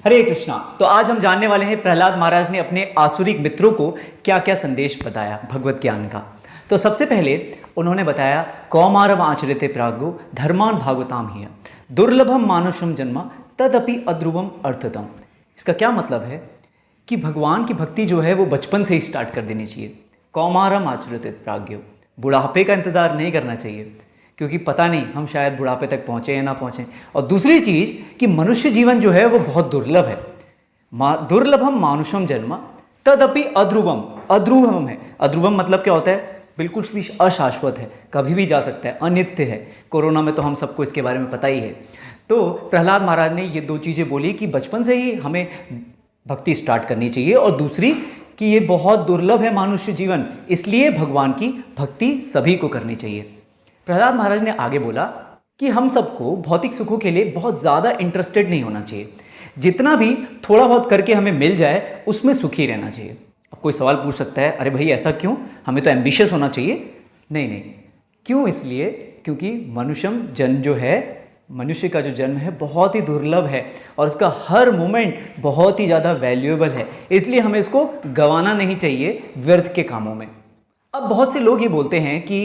हरे कृष्णा। तो आज हम जानने वाले हैं प्रहलाद महाराज ने अपने आसुरिक मित्रों को क्या क्या संदेश बताया भगवत ज्ञान का। तो सबसे पहले उन्होंने बताया कौमारम आचरिते प्राज्ञो धर्मान भागवताम ही दुर्लभम मानुषम जन्म तदपि अध्रुवम अर्थतम। इसका क्या मतलब है कि भगवान की भक्ति जो है वो बचपन से ही स्टार्ट कर देनी चाहिए। कौमारम आचरिते प्राज्ञो, बुढ़ापे का इंतज़ार नहीं करना चाहिए, क्योंकि पता नहीं हम शायद बुढ़ापे तक पहुँचे या ना पहुँचें। और दूसरी चीज़ कि मनुष्य जीवन जो है वो बहुत दुर्लभ है। दुर्लभम मानुषम जन्म तदपि अध्रुवम, अध्रुवम है। अध्रुवम मतलब क्या होता है? बिल्कुल भी अशाश्वत है, कभी भी जा सकता है, अनित्य है। कोरोना में तो हम सबको इसके बारे में पता ही है। तो प्रहलाद महाराज ने ये दो चीज़ें बोली कि बचपन से ही हमें भक्ति स्टार्ट करनी चाहिए, और दूसरी कि ये बहुत दुर्लभ है मनुष्य जीवन, इसलिए भगवान की भक्ति सभी को करनी चाहिए। प्रहलाद महाराज ने आगे बोला कि हम सबको भौतिक सुखों के लिए बहुत ज़्यादा इंटरेस्टेड नहीं होना चाहिए। जितना भी थोड़ा बहुत करके हमें मिल जाए उसमें सुखी रहना चाहिए। अब कोई सवाल पूछ सकता है, अरे भाई ऐसा क्यों, हमें तो एम्बिशियस होना चाहिए। नहीं नहीं, क्यों? इसलिए क्योंकि मनुष्यम जन्म जो है, मनुष्य का जो जन्म है बहुत ही दुर्लभ है और उसका हर मोमेंट बहुत ही ज़्यादा वैल्यूएबल है, इसलिए हमें इसको गंवाना नहीं चाहिए व्यर्थ के कामों में। अब बहुत से लोग ये बोलते हैं कि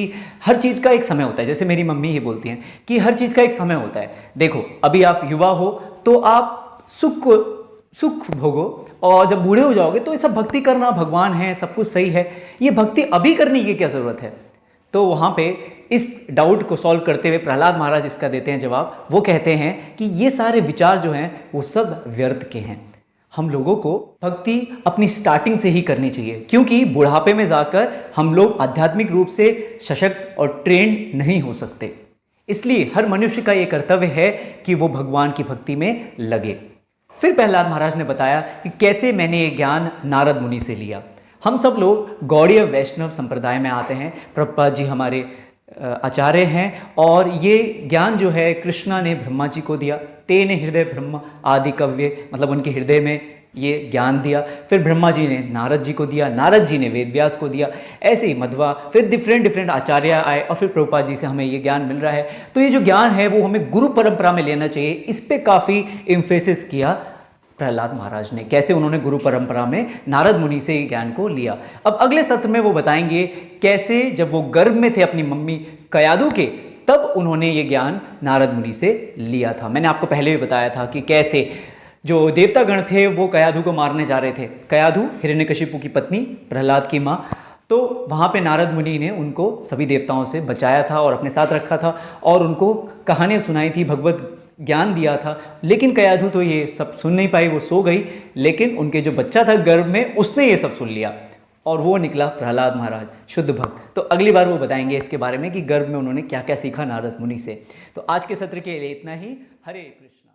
हर चीज़ का एक समय होता है, जैसे मेरी मम्मी ये बोलती हैं कि हर चीज़ का एक समय होता है। देखो, अभी आप युवा हो तो आप सुख भोगो, और जब बूढ़े हो जाओगे तो ये सब भक्ति करना, भगवान है, सब कुछ सही है, ये भक्ति अभी करने की क्या ज़रूरत है? तो वहाँ पे इस डाउट को सॉल्व करते हुए प्रहलाद महाराज इसका देते हैं जवाब। वो कहते हैं कि ये सारे विचार जो हैं वो सब व्यर्थ के हैं। हम लोगों को भक्ति अपनी स्टार्टिंग से ही करनी चाहिए, क्योंकि बुढ़ापे में जाकर हम लोग आध्यात्मिक रूप से सशक्त और ट्रेंड नहीं हो सकते। इसलिए हर मनुष्य का ये कर्तव्य है कि वो भगवान की भक्ति में लगे। फिर प्रहलाद महाराज ने बताया कि कैसे मैंने ये ज्ञान नारद मुनि से लिया। हम सब लोग गौड़ीय वैष्णव संप्रदाय में आते हैं। प्रभुपाद जी हमारे आचार्य हैं, और ये ज्ञान जो है कृष्णा ने ब्रह्मा जी को दिया। तेने हृदय ब्रह्म आदि कव्य, मतलब उनके हृदय में ये ज्ञान दिया। फिर ब्रह्मा जी ने नारद जी को दिया, नारद जी ने वेद व्यास को दिया, ऐसे ही मध्वा, फिर डिफरेंट आचार्य आए, और फिर प्रभुपाद जी से हमें ये ज्ञान मिल रहा है। तो ये जो ज्ञान है वो हमें गुरु परंपरा में लेना चाहिए। इस पर काफ़ी इम्फेसिस किया प्रहलाद महाराज ने, कैसे उन्होंने गुरु परंपरा में नारद मुनि से ज्ञान को लिया। अब अगले सत्र में वो बताएंगे कैसे जब वो गर्भ में थे अपनी मम्मी कयाधु के, तब उन्होंने ये ज्ञान नारद मुनि से लिया था। मैंने आपको पहले भी बताया था कि कैसे जो देवतागण थे वो कयाधु को मारने जा रहे थे। कयाधु हिरण्यकशिपु की पत्नी, प्रहलाद की माँ। तो वहाँ पे नारद मुनि ने उनको सभी देवताओं से बचाया था और अपने साथ रखा था, और उनको कहानियाँ सुनाई थी, भगवत ज्ञान दिया था। लेकिन कयाधु तो ये सब सुन नहीं पाई, वो सो गई। लेकिन उनके जो बच्चा था गर्भ में, उसने ये सब सुन लिया, और वो निकला प्रहलाद महाराज, शुद्ध भक्त। तो अगली बार वो बताएंगे इसके बारे में कि गर्भ में उन्होंने क्या क्या सीखा नारद मुनि से। तो आज के सत्र के लिए इतना ही। हरे कृष्ण।